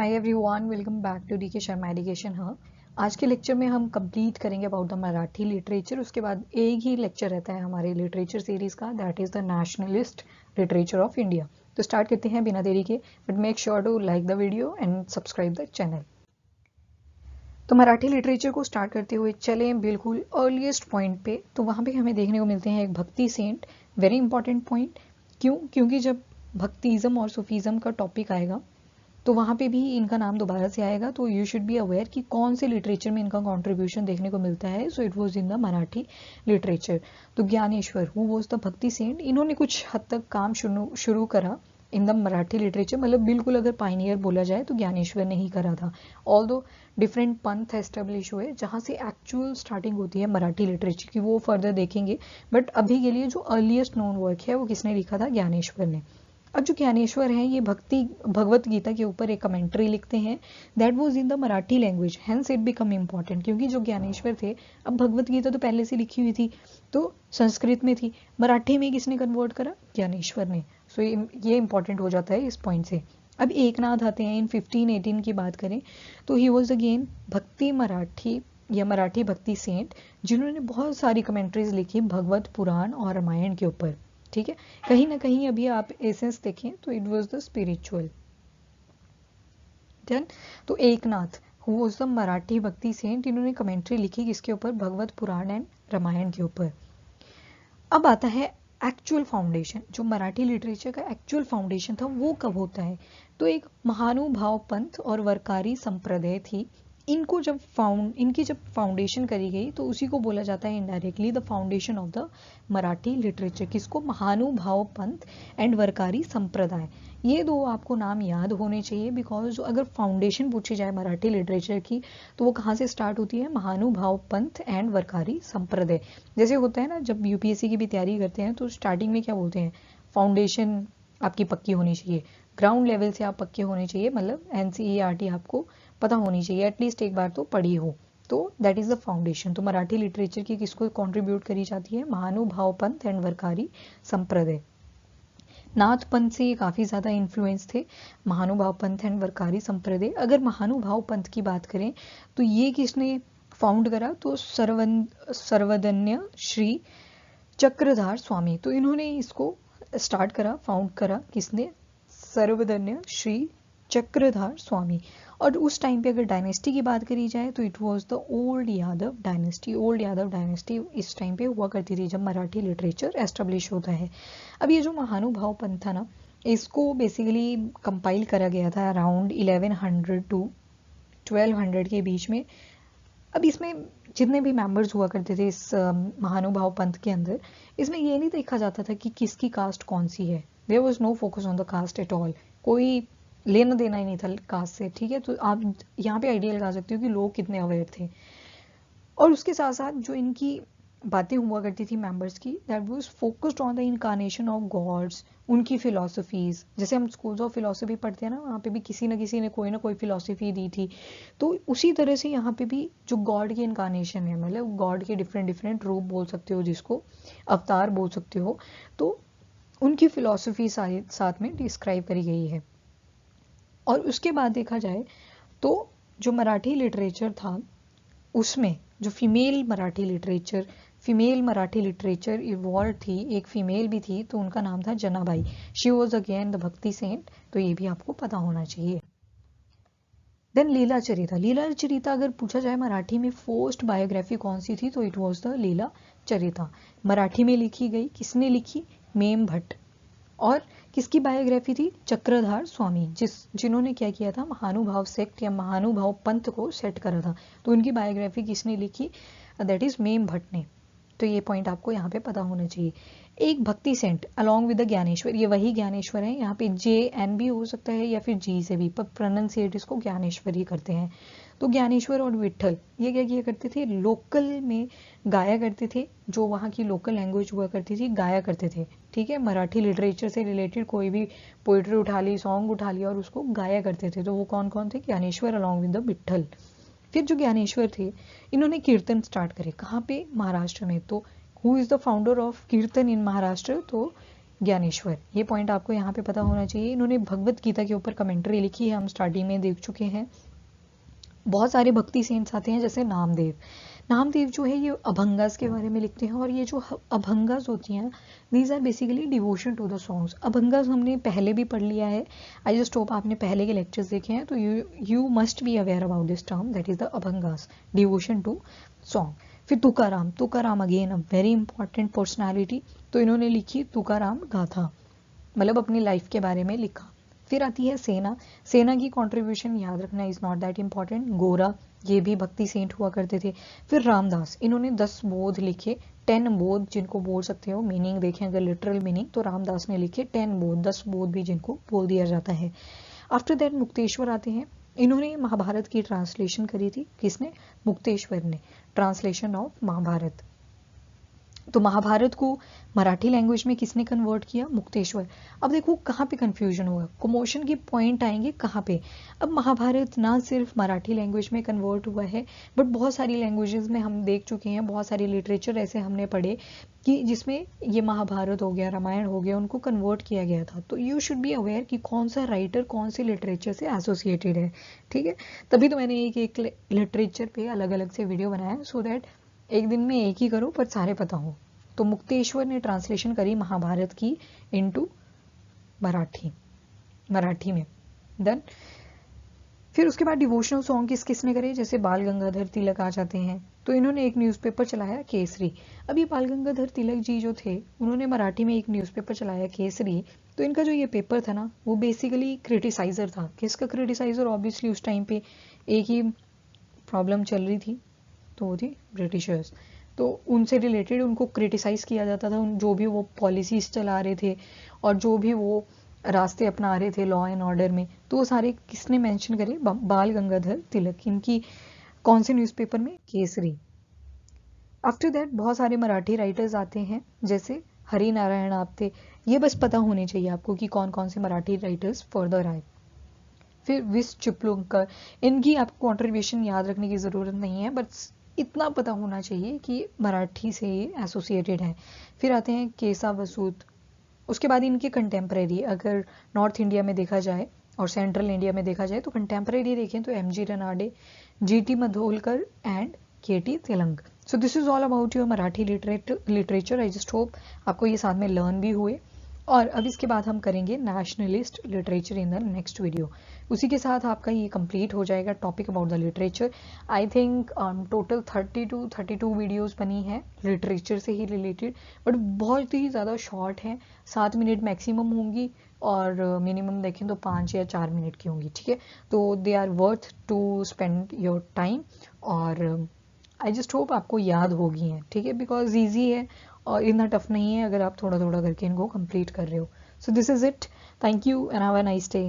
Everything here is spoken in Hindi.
Hi everyone, welcome back to DK Sharma education hub. आज के लेक्चर में हम कंप्लीट करेंगे अबाउट द मराठी लिटरेचर। उसके बाद एक ही लेक्चर रहता है हमारे लिटरेचर सीरीज का, that is the nationalist literature of India. तो स्टार्ट करते हैं बिना देरी के, but make sure to like the video and subscribe the channel. तो मराठी लिटरेचर को स्टार्ट करते हुए चलें बिल्कुल अर्लीस्ट पॉइंट पे। तो वहाँ पे हमें देखने को मिलते हैं एक bhakti Saint, very important point. क्यों? क्योंकि जब भक्तिज्म और सूफीज्म का टॉपिक आएगा तो वहाँ पे भी इनका नाम दोबारा से आएगा। तो यू शुड बी अवेयर कि कौन से लिटरेचर में इनका कंट्रीब्यूशन देखने को मिलता है। So it was in the Marathi literature. तो ज्ञानेश्वर हु वाज द भक्ति सेंट, इन्होंने कुछ हद तक काम शुरू करा इन द मराठी लिटरेचर। मतलब बिल्कुल अगर पाइनियर बोला जाए तो ज्ञानेश्वर ने ही करा था। ऑल दो डिफरेंट पंथ एस्टेब्लिश हुए जहाँ से एक्चुअल स्टार्टिंग होती है मराठी लिटरेचर की, वो फर्दर देखेंगे। बट अभी के लिए जो अर्लीस्ट नोन वर्क है वो किसने लिखा था? ज्ञानेश्वर ने। अब जो ज्ञानेश्वर हैं ये भगवत गीता के ऊपर एक कमेंट्री लिखते हैं, that was in the Marathi language, hence it become important. क्योंकि जो ज्ञानेश्वर थे, अब भगवत गीता तो पहले से लिखी हुई थी तो संस्कृत में थी, मराठी में किसने कन्वर्ट करा? ज्ञानेश्वर ने। सो ये इंपॉर्टेंट हो जाता है इस पॉइंट से। अब एकनाथ आते हैं इन 1518 की बात करें तो ही वॉज अगेन भक्ति मराठी या मराठी भक्ति सेंट, जिन्होंने बहुत सारी कमेंट्रीज लिखी भगवत पुराण और रामायण के ऊपर। ठीक है, कहीं ना कहीं अभी आप एसेंस देखें तो it was the spiritual. Done. तो Eknath who was the Marathi bhakti saint, इन्होंने कमेंट्री लिखी किसके ऊपर? भगवत पुराण एंड रामायण के ऊपर। अब आता है एक्चुअल फाउंडेशन। जो मराठी लिटरेचर का एक्चुअल फाउंडेशन था वो कब होता है? तो एक महानुभाव पंथ और वरकारी संप्रदाय थी, इनकी जब फाउंडेशन करी गई तो उसी को बोला जाता है indirectly the foundation of the Marathi literature. किसको? महानुभाव पंथ एंड वरकारी संप्रदाय। ये दो आपको नाम याद होने चाहिए, बिकॉज जो अगर फाउंडेशन पूछी जाए मराठी लिटरेचर की तो वो कहाँ से स्टार्ट होती है? महानुभाव पंथ एंड वरकारी संप्रदाय। जैसे होता है ना, जब यूपीएससी की भी तैयारी करते हैं तो स्टार्टिंग में क्या बोलते हैं? फाउंडेशन आपकी पक्की होनी चाहिए, ग्राउंड लेवल से आप पक्के होने चाहिए, मतलब एनसीईआरटी आपको पता होनी चाहिए, एटलीस्ट एक बार तो पढ़ी हो। तो दैट इज द फाउंडेशन। तो मराठी लिटरेचर की किसको कंट्रीब्यूट करी जाती है? महानुभाव पंथ एंड वरकारी संप्रदाय। नाथ पंथ से ये काफी ज्यादा इन्फ्लुएंस थे, महानुभाव पंथ एंड वरकारी संप्रदाय। अगर महानुभाव पंथ की बात करें तो ये किसने फाउंड करा? तो सर्वधन्य श्री चक्रधार स्वामी। तो इन्होंने इसको स्टार्ट करा, फाउंड करा किसने? सर्वधन्य श्री चक्रधार स्वामी। और उस टाइम पे अगर डायनेस्टी की बात करी जाए तो it was the old Yadav dynasty. Old Yadav dynasty इस टाइम पे हुआ करती थी जब मराठी लिटरेचर एस्टेब्लिश होता है। अब ये जो महानुभाव पंथ था ना, इसको बेसिकली कंपाइल करा गया था अराउंड 1100 टू 1200 के बीच में। अब इसमें जितने भी मेंबर्स हुआ करते थे इस महानुभाव पंथ के अंदर, इसमें ये नहीं देखा जाता था कि किसकी कास्ट कौन सी है। There was no focus on the caste at all. कोई लेना देना ही नहीं था कास्ट से। ठीक है, तो आप यहाँ पे आइडिया लगा सकते हो कि लोग कितने अवेयर थे। और उसके साथ साथ जो इनकी बातें हुआ करती थी मेंबर्स की, that was focused on the incarnation of gods, उनकी फिलोसफीज। जैसे हम स्कूल्स ऑफ फिलोसफी पढ़ते हैं ना, वहाँ पे भी किसी न किसी ने कोई ना कोई फिलोसफी दी थी। तो उसी तरह से यहाँ पे भी जो गॉड की इनकारनेशन है, मतलब गॉड के डिफरेंट डिफरेंट रूप बोल सकते हो, जिसको अवतार बोल सकते हो, तो उनकी फिलोसफी साथ में डिस्क्राइब करी गई है। और उसके बाद देखा जाए तो जो मराठी लिटरेचर था उसमें जो फीमेल मराठी लिटरेचर इवॉल्व थी, एक फीमेल भी थी, तो उनका नाम था Janabai. She was again the भक्ति सेंट, तो ये भी आपको पता होना चाहिए। देन लीला चरिता। लीला चरिता अगर पूछा जाए मराठी में फर्स्ट बायोग्राफी कौन सी थी तो इट वॉज द लीला चरिता। मराठी में लिखी गई, किसने लिखी? मेम भट्ट। और किसकी बायोग्राफी थी? चक्रधार स्वामी, जिन्होंने क्या किया था? महानुभाव सेक्ट या महानुभाव पंथ को सेट करा था। तो उनकी बायोग्राफी किसने लिखी? दैट इज मेम भट्ट ने। तो ये पॉइंट आपको यहाँ पे पता होना चाहिए। एक bhakti saint along with the Dnyaneshwar, ये वही ज्ञानेश्वर है। यहाँ पे JN भी हो सकता है या फिर G से भी, पर प्रोनाउंसिएट इसको ज्ञानेश्वर ही करते हैं। तो ज्ञानेश्वर और विट्ठल ये क्या किया करते थे? लोकल में गाया करते थे, जो वहाँ की लोकल लैंग्वेज हुआ करती थी गाया करते थे। ठीक है, मराठी लिटरेचर से रिलेटेड कोई भी पोइट्री उठा ली, सॉन्ग उठा लिया और उसको गाया करते थे। तो वो कौन कौन थे? Dnyaneshwar along with the Vitthal. फिर जो ज्ञानेश्वर थे, इन्होंने कीर्तन स्टार्ट करे। कहाँ पे? महाराष्ट्र में। तो who is the founder of कीर्तन इन महाराष्ट्र? तो ज्ञानेश्वर, ये पॉइंट आपको यहाँ पे पता होना चाहिए। इन्होंने भगवत गीता के ऊपर कमेंट्री लिखी है, हम स्टार्टिंग में देख चुके हैं। बहुत सारे भक्ति सेंट्स आते हैं जैसे नामदेव। नामदेव जो है ये अभंगास के बारे में लिखते हैं, और ये जो अभंगास होती हैं these are basically devotion to the songs. Abhangas हमने पहले भी पढ़ लिया है, आई जस्ट होप आपने पहले के लेक्चर्स देखे हैं, तो you must be aware about this term, that is the abhangas, devotion to song. फिर Tukaram, Tukaram again a very important personality, तो इन्होंने लिखी तुकाराम गाथा, मतलब अपनी लाइफ के बारे में लिखा। फिर आती है सेना। सेना की कंट्रीब्यूशन याद रखना इज नॉट दैट इंपॉर्टेंट। गोरा, ये भी भक्ति सेंट हुआ करते थे। फिर रामदास, इन्होंने 10 बोध लिखे, 10 बोध जिनको बोल सकते हो, मीनिंग देखें अगर लिटरल मीनिंग, तो रामदास ने लिखे 10 बोध, 10 बोध भी जिनको बोल दिया जाता है। आफ्टर दैट मुक्तेश्वर आते हैं, इन्होंने महाभारत की ट्रांसलेशन करी थी। किसने? मुक्तेश्वर ने, ट्रांसलेशन ऑफ महाभारत। तो महाभारत को मराठी लैंग्वेज में किसने कन्वर्ट किया? मुक्तेश्वर। अब देखो कहाँ पे कंफ्यूजन होगा, कमोशन के पॉइंट आएंगे कहाँ पे। अब महाभारत ना सिर्फ मराठी लैंग्वेज में कन्वर्ट हुआ है, बट बहुत सारी लैंग्वेजेस में हम देख चुके हैं, बहुत सारे लिटरेचर ऐसे हमने पढ़े कि जिसमें ये महाभारत हो गया, रामायण हो गया, उनको कन्वर्ट किया गया था। तो यू शुड बी अवेयर कि कौन सा राइटर कौन से लिटरेचर से एसोसिएटेड है, ठीक है। तभी तो मैंने एक लिटरेचर पे अलग अलग से वीडियो बनाया, सो दैट एक दिन में एक ही करो पर सारे पता हो। तो मुक्तेश्वर ने ट्रांसलेशन करी महाभारत की इनटू मराठी में। देन फिर उसके बाद डिवोशनल सॉन्ग किसने करे? जैसे बाल गंगाधर तिलक आ जाते हैं, तो इन्होंने एक न्यूज़पेपर चलाया केसरी। अब ये बाल गंगाधर तिलक जी जो थे, उन्होंने मराठी में एक न्यूज़पेपर चलाया केसरी। तो इनका जो ये पेपर था ना, वो बेसिकली क्रिटिसाइजर था। किसका क्रिटिसाइजर? ऑब्वियसली उस टाइम पे एक ही प्रॉब्लम चल रही थी, तो वो थी ब्रिटिशर्स। तो उनसे रिलेटेड उनको क्रिटिसाइज किया जाता था, जो भी वो पॉलिसीज चला रहे थे और जो भी वो रास्ते अपना रहे थे लॉ एंड ऑर्डर में, तो वो सारे किसने मेंशन करे? बाल गंगाधर तिलक। इनकी कौन से न्यूज़पेपर में? केसरी। आफ्टर दैट बहुत सारे मराठी राइटर्स आते हैं, जैसे हरि नारायण आप्टे। ये बस पता होने चाहिए आपको कि कौन कौन से मराठी राइटर्स फर्दर आए। फिर विस चिपलुंकर, इनकी आपको कॉन्ट्रीब्यूशन याद रखने की ज़रूरत नहीं है, बट इतना पता होना चाहिए कि मराठी से ये एसोसिएटेड है। फिर आते हैं केसा वसूत। उसके बाद इनके कंटेम्प्रेरी, अगर नॉर्थ इंडिया में देखा जाए और सेंट्रल इंडिया में देखा जाए, तो कंटेम्प्रेरी देखें तो M G Ranade, G T Madholkar and K T Telang. So this is all about your Marathi literature. I just hope आपको ये साथ में लर्न भी हुए। और अब इसके बाद हम करेंगे nationalist literature in the next video. उसी के साथ आपका ये कंप्लीट हो जाएगा topic about the literature. I think total 32 videos बनी हैं लिटरेचर से ही रिलेटेड, बट बहुत ही ज़्यादा शॉर्ट हैं, 7 मिनट मैक्सिमम होंगी, और मिनिमम देखें तो 5 या 4 मिनट की होंगी, ठीक है। तो they are worth to spend your time, और आई जस्ट होप आपको याद होगी हैं, ठीक है, बिकॉज ईजी है और इतना टफ नहीं है अगर आप थोड़ा थोड़ा करके इनको कंप्लीट कर रहे हो। सो this is it, thank you and have a nice day.